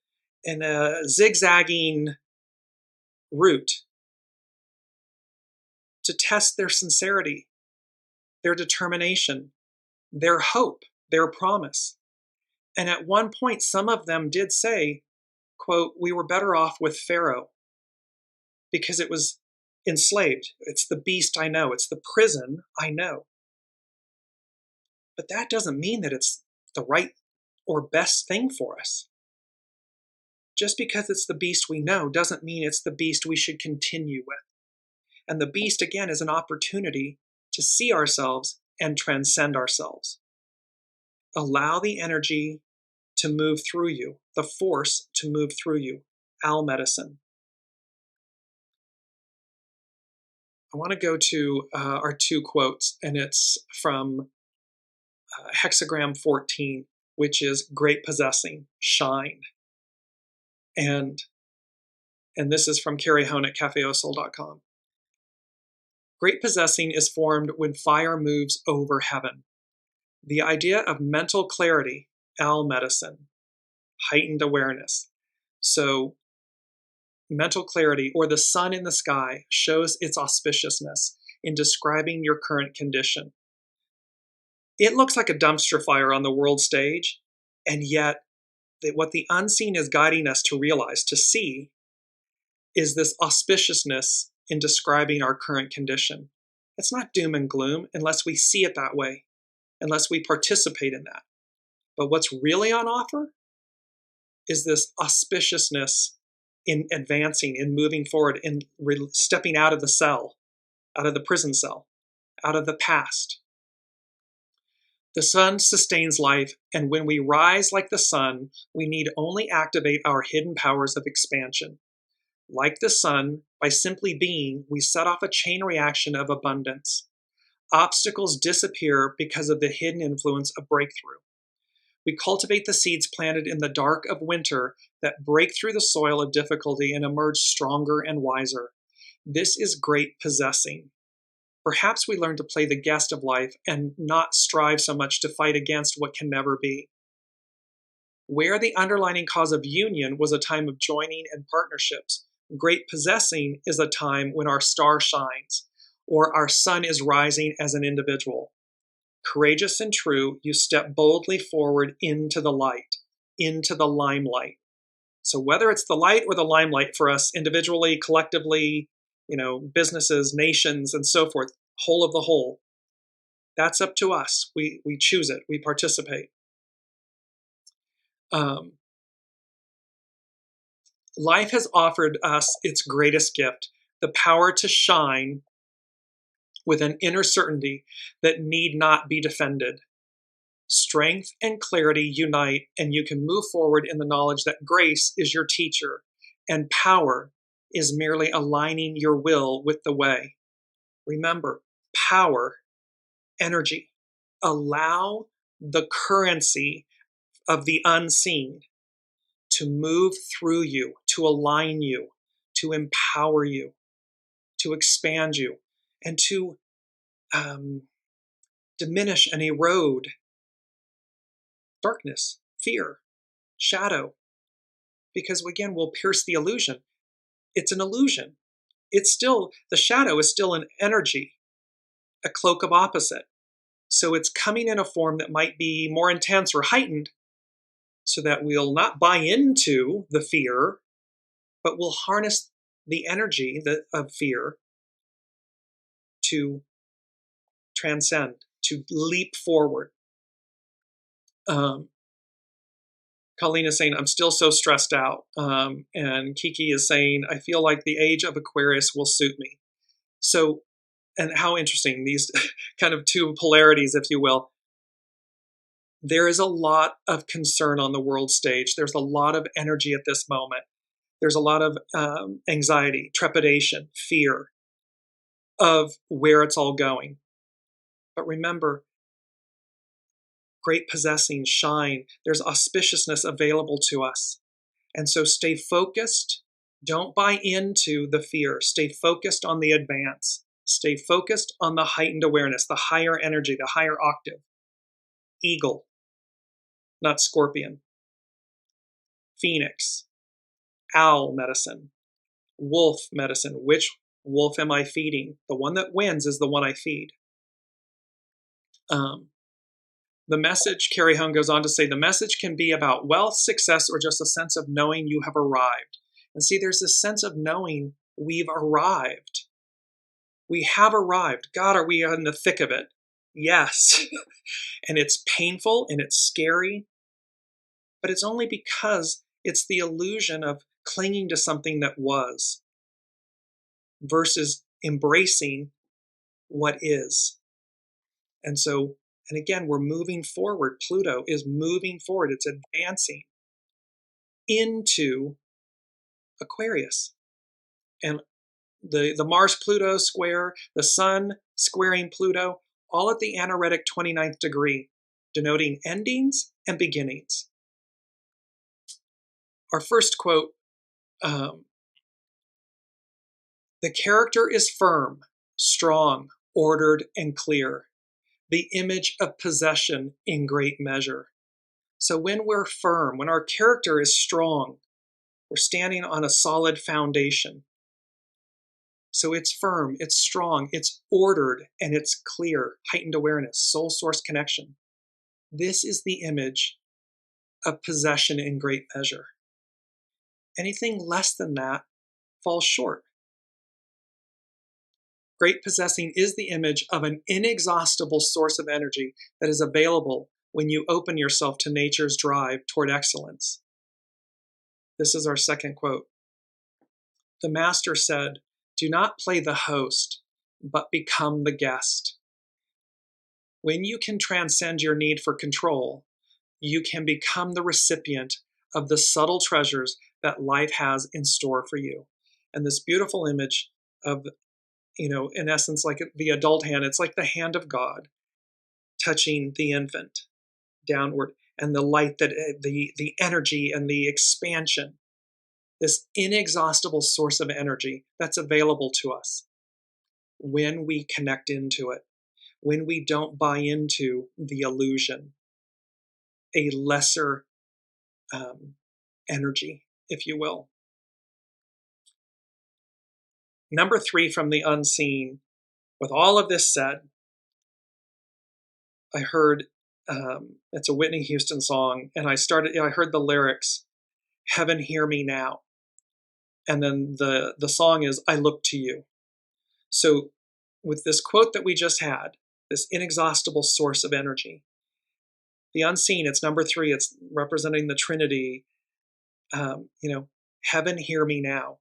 zigzagging route to test their sincerity, their determination, their hope, their promise. And at one point, some of them did say, quote, we were better off with Pharaoh because it was enslaved. It's the beast I know. It's the prison I know. But that doesn't mean that it's the right or best thing for us. Just because it's the beast we know doesn't mean it's the beast we should continue with. And the beast, again, is an opportunity to see ourselves and transcend ourselves. Allow the energy to move through you, the force to move through you. Owl medicine. I want to go to our two quotes, and it's from hexagram 14, which is great possessing, shine. And this is from Carrie Hone at cafeosoul.com. Great possessing is formed when fire moves over heaven. The idea of mental clarity, owl medicine, heightened awareness. So mental clarity, or the sun in the sky, shows its auspiciousness in describing your current condition. It looks like a dumpster fire on the world stage, And yet, what the unseen is guiding us to realize, to see, is this auspiciousness in describing our current condition. It's not doom and gloom unless we see it that way, unless we participate in that. But what's really on offer is this auspiciousness in advancing, in moving forward, in stepping out of the cell, out of the prison cell, out of the past. The sun sustains life, and when we rise like the sun, we need only activate our hidden powers of expansion. Like the sun, by simply being, we set off a chain reaction of abundance. Obstacles disappear because of the hidden influence of breakthrough. We cultivate the seeds planted in the dark of winter that break through the soil of difficulty and emerge stronger and wiser. This is great possessing. Perhaps we learn to play the guest of life and not strive so much to fight against what can never be. Where the underlying cause of union was a time of joining and partnerships, great possessing is a time when our star shines, or our sun is rising as an individual. Courageous and true, you step boldly forward into the light, into the limelight. So whether it's the light or the limelight for us individually, collectively, businesses, nations, and so forth, whole of the whole, that's up to us. We choose it. We participate. Life has offered us its greatest gift, the power to shine with an inner certainty that need not be defended. Strength and clarity unite, and you can move forward in the knowledge that grace is your teacher, and power is merely aligning your will with the way. Remember, power, energy. Allow the currency of the unseen to move through you, to align you, to empower you, to expand you, and to diminish and erode darkness, fear, shadow. Because again, we'll pierce the illusion. It's an illusion. It's still, the shadow is still an energy, a cloak of opposite. So it's coming in a form that might be more intense or heightened, so that we'll not buy into the fear, but we'll harness the energy of fear to transcend, to leap forward. Colleen is saying, I'm still so stressed out. And Kiki is saying, I feel like the age of Aquarius will suit me. So, and how interesting, these kind of two polarities, if you will. There is a lot of concern on the world stage. There's a lot of energy at this moment. There's a lot of anxiety, trepidation, fear of where it's all going. But remember, great possessing, shine, there's auspiciousness available to us. And so stay focused. Don't buy into the fear. Stay focused on the advance. Stay focused on the heightened awareness, the higher energy, the higher octave. Eagle, not scorpion. Phoenix, owl medicine, wolf medicine. Which wolf am I feeding? The one that wins is the one I feed. The message, Carrie Hung goes on to say, the message can be about wealth, success, or just a sense of knowing you have arrived. And see, there's this sense of knowing we've arrived. We have arrived. God, are we in the thick of it? Yes. And it's painful and it's scary, but it's only because it's the illusion of clinging to something that was versus embracing what is. And so, and again, we're moving forward. Pluto is moving forward. It's advancing into Aquarius. And the Mars-Pluto square, the Sun squaring Pluto, all at the anaretic 29th degree, denoting endings and beginnings. Our first quote, the character is firm, strong, ordered, and clear. The image of possession in great measure. So when we're firm, when our character is strong, we're standing on a solid foundation. So it's firm, it's strong, it's ordered, and it's clear. Heightened awareness, soul source connection. This is the image of possession in great measure. Anything less than that falls short. Great possessing is the image of an inexhaustible source of energy that is available when you open yourself to nature's drive toward excellence. This is our second quote. The master said, "Do not play the host, but become the guest." When you can transcend your need for control, you can become the recipient of the subtle treasures that life has in store for you. And this beautiful image of, in essence, like the adult hand, it's like the hand of God touching the infant downward, and the light, that the energy and the expansion, this inexhaustible source of energy that's available to us when we connect into it, when we don't buy into the illusion, a lesser energy, if you will. Number 3 from the unseen. With all of this said, I heard, it's a Whitney Houston song, and I heard the lyrics, "Heaven, hear me now." And then the song is, "I look to you." So with this quote that we just had, this inexhaustible source of energy, the unseen, it's number 3, it's representing the Trinity, heaven, hear me now.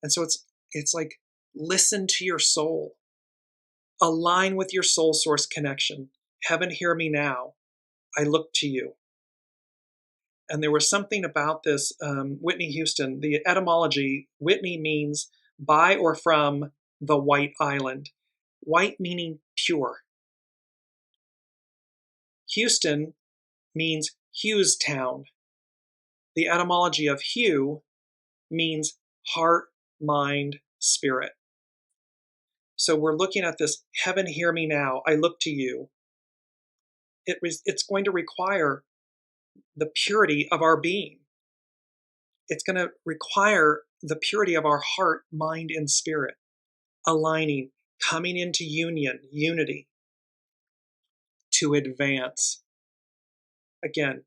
And so it's like, listen to your soul, align with your soul source connection. Heaven, hear me now. I look to you. And there was something about this, Whitney Houston, the etymology, Whitney means by or from the White Island. White meaning pure. Houston means Hugh's town. The etymology of Hugh means heart, mind, spirit. So we're looking at this, heaven, hear me now, I look to you. It's going to require the purity of our being. It's going to require the purity of our heart, mind, and spirit, aligning, coming into unity, to advance. Again,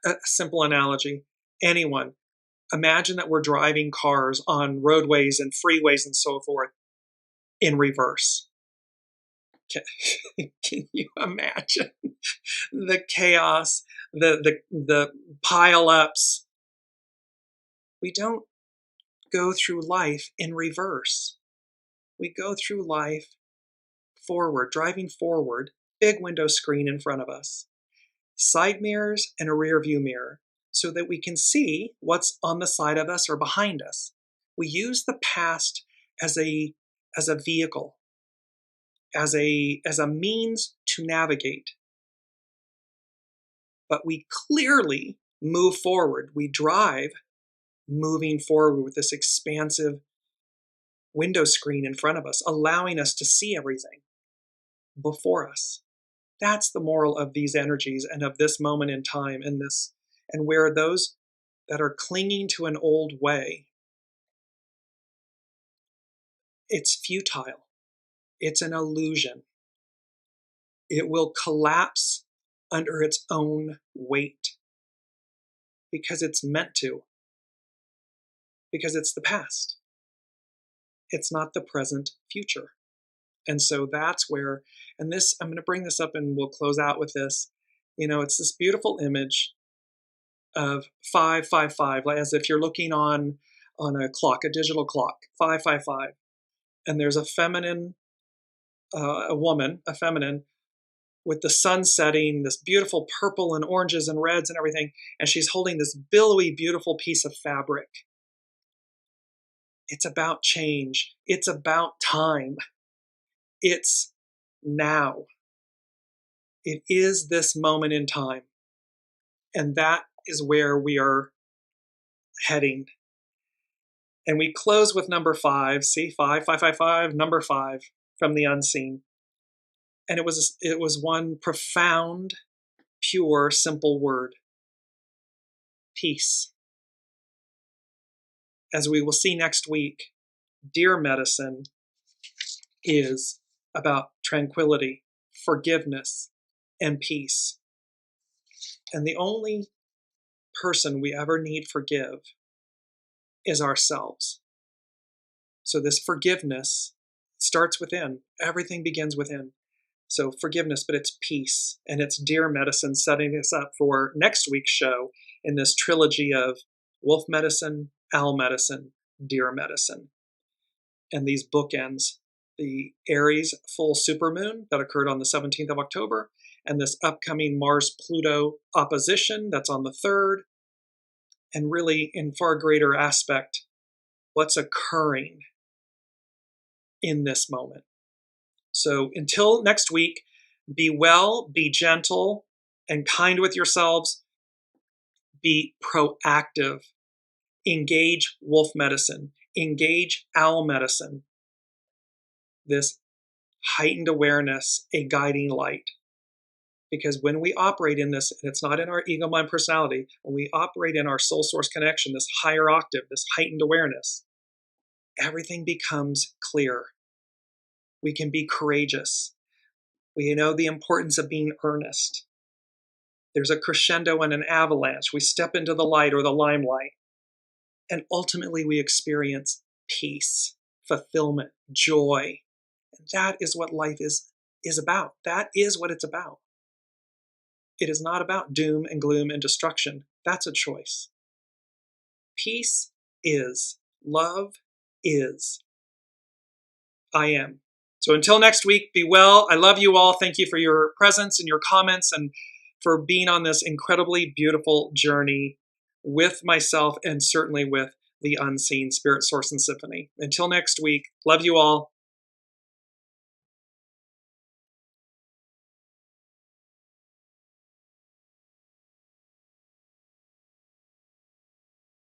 a simple analogy. Anyone, imagine that we're driving cars on roadways and freeways and so forth in reverse. Can you imagine the chaos, the pile-ups? We don't go through life in reverse. We go through life forward, driving forward, big window screen in front of us, side mirrors and a rear view mirror, so that we can see what's on the side of us or behind us. We use the past as a vehicle, as a means to navigate. But we clearly move forward. We drive moving forward with this expansive window screen in front of us, allowing us to see everything before us. That's the moral of these energies and of this moment in time, and where those that are clinging to an old way, it's futile. It's an illusion. It will collapse under its own weight because it's meant to, because it's the past. It's not the present future. And so that's where, and this, I'm going to bring this up and we'll close out with this. It's this beautiful image of 555, as if you're looking on a clock, a digital clock, 555. And there's a feminine, a feminine, with the sun setting, this beautiful purple and oranges and reds and everything, and she's holding this billowy, beautiful piece of fabric. It's about change. It's about time. It's now. It is this moment in time. And that is where we are heading. And we close with number 5. See, 5, number 5 from the unseen. And it was one profound, pure, simple word. Peace. As we will see next week, Dear Medicine is about tranquility, forgiveness, and peace. And the only person we ever need forgive is ourselves. So this forgiveness starts within. Everything begins within. So forgiveness, but it's peace. And it's Dear Medicine setting us up for next week's show in this trilogy of Wolf Medicine, Owl Medicine, Dear Medicine. And these bookends, the Aries full supermoon that occurred on the 17th of October, and this upcoming Mars-Pluto opposition that's on the 3rd, and really in far greater aspect, what's occurring in this moment. So until next week, be well, be gentle, and kind with yourselves. Be proactive. Engage wolf medicine. Engage owl medicine. This heightened awareness, a guiding light. Because when we operate in this, and it's not in our ego, mind, personality, when we operate in our soul source connection, this higher octave, this heightened awareness, everything becomes clear. We can be courageous. We know the importance of being earnest. There's a crescendo and an avalanche. We step into the light or the limelight. And ultimately we experience peace, fulfillment, joy. And that is what life is about. That is what it's about. It is not about doom and gloom and destruction. That's a choice. Peace is. Love is. I am. So until next week, be well. I love you all. Thank you for your presence and your comments and for being on this incredibly beautiful journey with myself and certainly with the unseen Spirit Source and Symphony. Until next week, love you all.